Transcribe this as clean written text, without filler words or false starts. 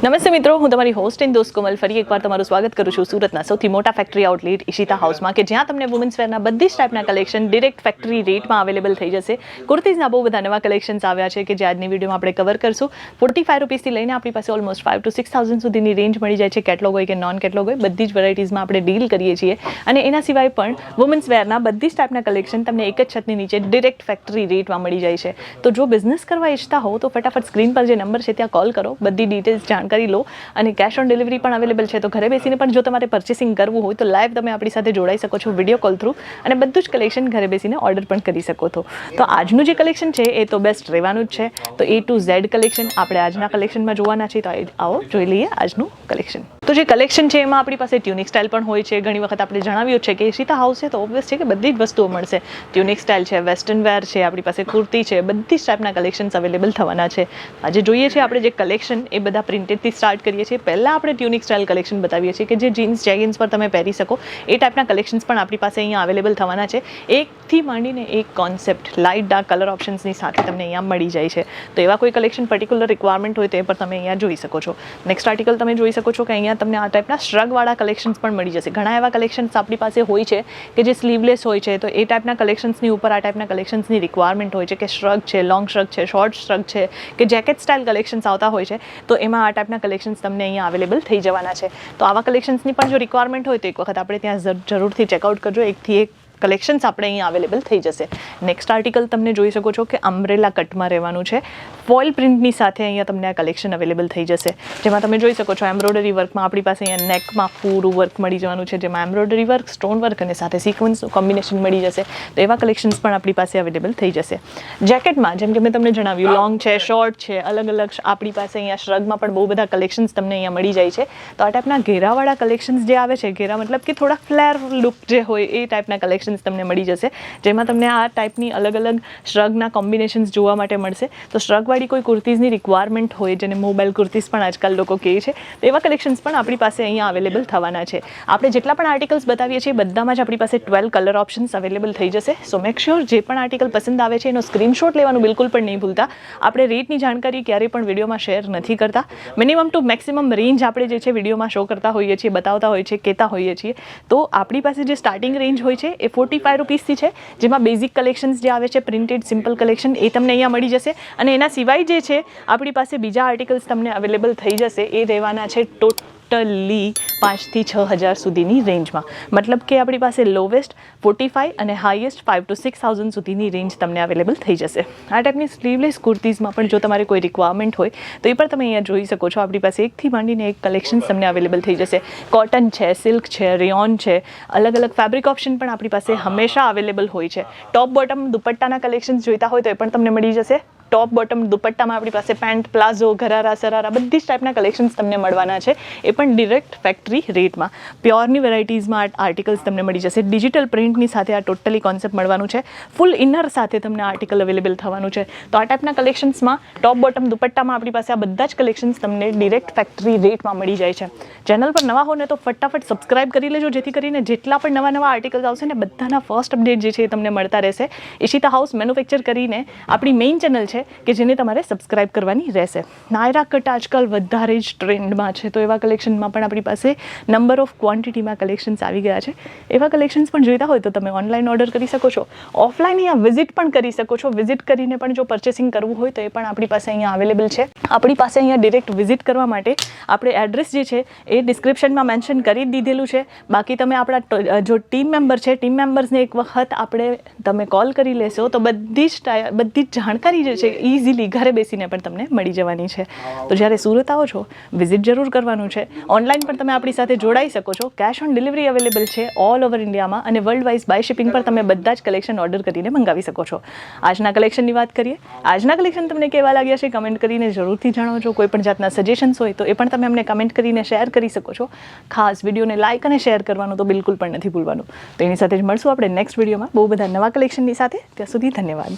નમસ્તે મિત્રો, હું તમારી હોસ્ટ એન્ડ દોસ્ત કોમલ ફરી એકવાર તમારું સ્વાગત કરું છું સુરતના સૌથી મોટા ફેક્ટરી આઉટલેટ ઈશિતા હાઉસમાં, કે જ્યાં તમને વુમન્સ વેરના બધી જ ટાઈપના કલેક્શન ડિરેક્ટ ફેક્ટરી રેટમાં અવેલેબલ થઈ જશે. કુર્તીઝના બહુ બધા નવા કલેક્શન્સ આવ્યા છે કે જે આજની વિડીયોમાં આપણે કવર કરશું. 45 રૂપીસથી લઈને આપણી પાસે ઓલમોસ્ટ 5,000 to 6,000 સુધીની રેન્જ મળી જાય છે. કેટલોગ હોય કે નોન કેટલોગ હોય, બધી જ વેરાયટીઝમાં આપણે ડીલ કરીએ છીએ. અને એના સિવાય પણ વુમન્સ વેરના બધી જ ટાઈપના કલેક્શન તમને એક જ છતની નીચે ડિરેક્ટ ફેક્ટરી રેટમાં મળી જાય છે. તો જો બિઝનેસ કરવા ઈચ્છતા હો તો ફટાફટ સ્ક્રીન પર જે નંબર છે ત્યાં કોલ કરો, બધી ડિટેલ્સ જાણકારી લો. અને કેશ ઓન ડિલિવરી પણ અવેલેબલ છે. તો ઘરે બેસીને પણ જો તમારે પરચેસિંગ કરવું હોય તો લાઈવ તમે આપણી સાથે જોડાઈ શકો છો વિડીયો કોલ થ્રુ, અને બધું જ કલેક્શન ઘરે બેસીને ઓર્ડર પણ કરી શકો છો. તો આજનું જે કલેક્શન છે એ તો બેસ્ટ રહેવાનું જ છે. તો A to Z કલેક્શન આપણે આજના કલેક્શનમાં જોવાના છે. તો આવો જોઈ લઈએ આજનું કલેક્શન. તો જે કલેક્શન છે એમાં આપણી પાસે ટ્યુનિક સ્ટાઇલ પણ હોય છે. ઘણી વખત આપણે જણાવ્યું છે કે ઈશિતા હાઉસ છે તો ઓબ્વિયસ છે કે બધી જ વસ્તુઓ મળશે. ટ્યુનિક સ્ટાઇલ છે, વેસ્ટર્ન વેર છે, આપણી પાસે કુર્તી છે, બધી જ ટાઈપના કલેક્શન્સ અવેલેબલ થવાના છે. આજે જોઈએ છે આપણે જે કલેક્શન એ બધા પ્રિન્ટેડથી સ્ટાર્ટ કરીએ છીએ. પહેલાં આપણે ટ્યુનિક સ્ટાઇલ કલેક્શન બતાવીએ છીએ કે જે જીન્સ જેગિન્સ પર તમે પહેરી શકો એ ટાઈપના કલેક્શન્સ પણ આપણી પાસે અહીંયા અવેલેબલ થવાના છે. એકથી માંડીને એક કોન્સેપ્ટ લાઇટ ડાર્ક કલર ઓપ્શન્સની સાથે તમને અહીંયા મળી જાય છે. તો એવા કોઈ કલેક્શન પર્ટિક્યુલર રિક્વાયરમેન્ટ હોય તે પર તમે અહીંયા જોઈ શકો છો. નેક્સ્ટ આર્ટિકલ તમે જોઈ શકો છો કે અહીંયા તમને આ ટાઈપના શ્રગવાળા કલેક્શન્સ પણ મળી જશે. ઘણા એવા કલેક્શન્સ આપણી પાસે હોય છે કે જે સ્લીવલેસ હોય છે. તો એ ટાઈપના કલેક્શન્સની ઉપર આ ટાઈપના કલેક્શન્સની રિક્વાયરમેન્ટ હોય છે કે શ્રગ છે, લોંગ શ્રગ છે, શોર્ટ શ્રગ છે, કે જેકેટ સ્ટાઇલ કલેક્શન્સ આવતા હોય છે. તો એમાં આ ટાઈપના કલેક્શન્સ તમને અહીંયા અવેલેબલ થઈ જવાના છે. તો આવા કલેક્શન્સની પણ જો રિક્વાયરમેન્ટ હોય તો એક વખત આપણે ત્યાં જરૂરથી ચેકઆઉટ કરજો. એકથી એક કલેક્શન્સ આપણે અહીંયા અવેલેબલ થઈ જશે. નેક્સ્ટ આર્ટિકલ તમને જોઈ શકો છો કે અમ્બ્રેલા કટમાં રહેવાનું છે. ફોઇલ પ્રિન્ટની સાથે અહીંયા તમને આ કલેક્શન અવેલેબલ થઈ જશે. જેમાં તમે જોઈ શકો છો એમ્બ્રોઇડરી વર્કમાં આપણી પાસે અહીંયા નેકમાં પૂરું વર્ક મળી જવાનું છે. જેમાં એમ્બ્રોઇડરી વર્ક, સ્ટોન વર્ક અને સાથે સિક્વન્સનું કોમ્બિનેશન મળી જશે. તો એવા કલેક્શન્સ પણ આપણી પાસે અવેલેબલ થઈ જશે. જેકેટમાં જેમ કે મેં તમને જણાવ્યું, લોંગ છે, શોર્ટ છે, અલગ અલગ આપણી પાસે અહીંયા શ્રગમાં પણ બહુ બધા કલેક્શન્સ તમને અહીંયા મળી જાય છે. તો આ ટાઈપના ઘેરાવાળા કલેક્શન્સ જે આવે છે, ઘેરા મતલબ કે થોડા ફ્લેર લુક જે હોય એ ટાઈપના કલેક્શન તમને મળી જશે. જેમાં તમને આ ટાઈપની અલગ અલગ શ્રગના કોમ્બિનેશન્સ જોવા માટે મળશે. તો શ્રગવાળી કોઈ કુર્તીઝની રિક્વાયરમેન્ટ હોય, જેને મોબાઈલ કુર્તીઝ પણ આજકાલ લોકો કહે છે, તો એવા કલેક્શન્સ પણ આપણી પાસે અહીંયા અવેલેબલ થવાના છે. આપણે જેટલા પણ આર્ટિકલ્સ બતાવીએ છીએ બધામાં જ આપણી પાસે 12 કલર ઓપ્શન્સ અવેલેબલ થઈ જશે. સો મેક શ્યોર જે પણ આર્ટિકલ પસંદ આવે છે એનો સ્ક્રીનશોટ લેવાનું બિલકુલ પણ નહીં ભૂલતા. આપણે રેટની જાણકારી ક્યારેય પણ વિડીયોમાં શેર નથી કરતા. મિનિમમ ટુ મેક્સિમમ રેન્જ આપણે જે છે વિડીયોમાં શો કરતા હોઈએ છીએ, બતાવતા હોઈએ છીએ, કહેતા હોઈએ છીએ. તો આપણી પાસે જે સ્ટાર્ટિંગ રેન્જ હોય છે એ 45 રૂપીસથી છે. જેમાં બેઝિક કલેક્શન્સ જે આવે છે, પ્રિન્ટેડ સિમ્પલ કલેક્શન, એ તમને અહીંયા મળી જશે. અને એના સિવાય જે છે આપણી પાસે બીજા આર્ટિકલ્સ તમને અવેલેબલ થઈ જશે. એ રહેવાના છે ટોટલી 5,000 થી 6,000 સુધીની રેન્જમાં. મતલબ કે આપણી પાસે લોવેસ્ટ 45 અને હાઈએસ્ટ 5,000 to 6,000 સુધીની રેન્જ તમને અવેલેબલ થઈ જશે. આ ટાઈપની સ્લીવલેસ કુર્તીઝમાં પણ જો તમારે કોઈ રિક્વાયરમેન્ટ હોય તો એ પણ તમે અહીંયા જોઈ શકો છો. આપણી પાસે એકથી માંડીને એક કલેક્શન્સ તમને અવેલેબલ થઈ જશે. કોટન છે, સિલ્ક છે, રેયોન છે, અલગ અલગ ફેબ્રિક ઓપ્શન પણ આપણી પાસે હંમેશા અવેલેબલ હોય છે. ટોપ બોટમ દુપટ્ટાના કલેક્શન્સ જોઈતા હોય તો એ પણ તમને મળી જશે. ટોપ બોટમ દુપટ્ટામાં આપણી પાસે પેન્ટ, પ્લાઝો, ઘરારા, સરારા બધી જ ટાઈપના કલેક્શન્સ તમને મળવાના છે. એ પણ ડિરેક્ટ ફેક્ટરી રેટમાં. પ્યોરની વેરાયટીઝમાં આર્ટિકલ્સ તમને મળી જશે. ડિજિટલ પ્રિન્ટની સાથે આ ટોટલી કોન્સેપ્ટ મળવાનું છે. ફૂલ ઇનર સાથે તમને આર્ટિકલ અવેલેબલ થવાનું છે. તો આ ટાઈપના કલેક્શન્સમાં ટોપ બોટમ દુપટ્ટામાં આપણી પાસે આ બધા જ કલેક્શન્સ તમને ડિરેક્ટ ફેક્ટરી રેટમાં મળી જાય છે. ચેનલ પર નવા હો ને તો ફટાફટ સબસ્ક્રાઇબ કરી લેજો, જેથી કરીને જેટલા પણ નવા આર્ટિકલ્સ આવશે ને બધાના ફર્સ્ટ અપડેટ જે છે એ તમને મળતા રહેશે. ઈશિતા હાઉસ મેન્યુફેક્ચર કરીને આપણી મેઇન ચેનલ છે કે જેને તમારે સબસ્ક્રાઇબ કરવાની રહેશે. નાયરા કટ આજકાલ વધારે જ ટ્રેન્ડમાં છે. તો એવા કલેક્શનમાં પણ આપણી પાસે નંબર ઓફ ક્વોન્ટિટીમાં કલેક્શન્સ આવી ગયા છે. એવા કલેક્શન્સ પણ જોઈતા હોય તો તમે ઓનલાઈન ઓર્ડર કરી શકો છો. ઓફલાઈન અહીંયા વિઝિટ પણ કરી શકો છો. વિઝિટ કરીને પણ જો પરચેસિંગ કરવું હોય તો એ પણ આપણી પાસે અહીંયા અવેલેબલ છે. આપણી પાસે અહીંયા ડિરેક્ટ વિઝિટ કરવા માટે આપણે એડ્રેસ જે છે એ ડિસ્ક્રિપ્શનમાં મેન્શન કરી દીધેલું છે. બાકી તમે આપણા જો ટીમ મેમ્બર છે, ટીમ મેમ્બર્સને એક વખત તમે કોલ કરી લેશો તો બધી જ જાણકારી જે છે ઇઝીલી ઘરે બેસીને પણ તમને મળી જવાની છે. તો જ્યારે સુરત આવો છો વિઝિટ જરૂર કરવાનું છે. ઓનલાઈન પણ તમે આપણી સાથે જોડાઈ શકો છો. કેશ ઓન ડિલિવરી અવેલેબલ છે ઓલ ઓવર ઇન્ડિયામાં, અને વર્લ્ડ વાઇઝ બાય શિપિંગ પર તમે બધા જ કલેક્શન ઓર્ડર કરીને મંગાવી શકો છો. આજના કલેક્શનની વાત કરીએ. આજના કલેક્શન તમને કેવા લાગ્યા છે કમેન્ટ કરીને જરૂરથી જણાવજો. કોઈ પણ જાતના સજેશન્સ હોય તો એ પણ તમે અમને કમેન્ટ કરીને શેર કરી શકો છો. ખાસ વિડીયોને લાઇક અને શેર કરવાનું તો બિલકુલ પણ નથી ભૂલવાનું. તો એની સાથે જ મળશું આપણે નેક્સ્ટ વિડીયોમાં બહુ બધા નવા કલેક્શનની સાથે. ત્યાં સુધી ધન્યવાદ.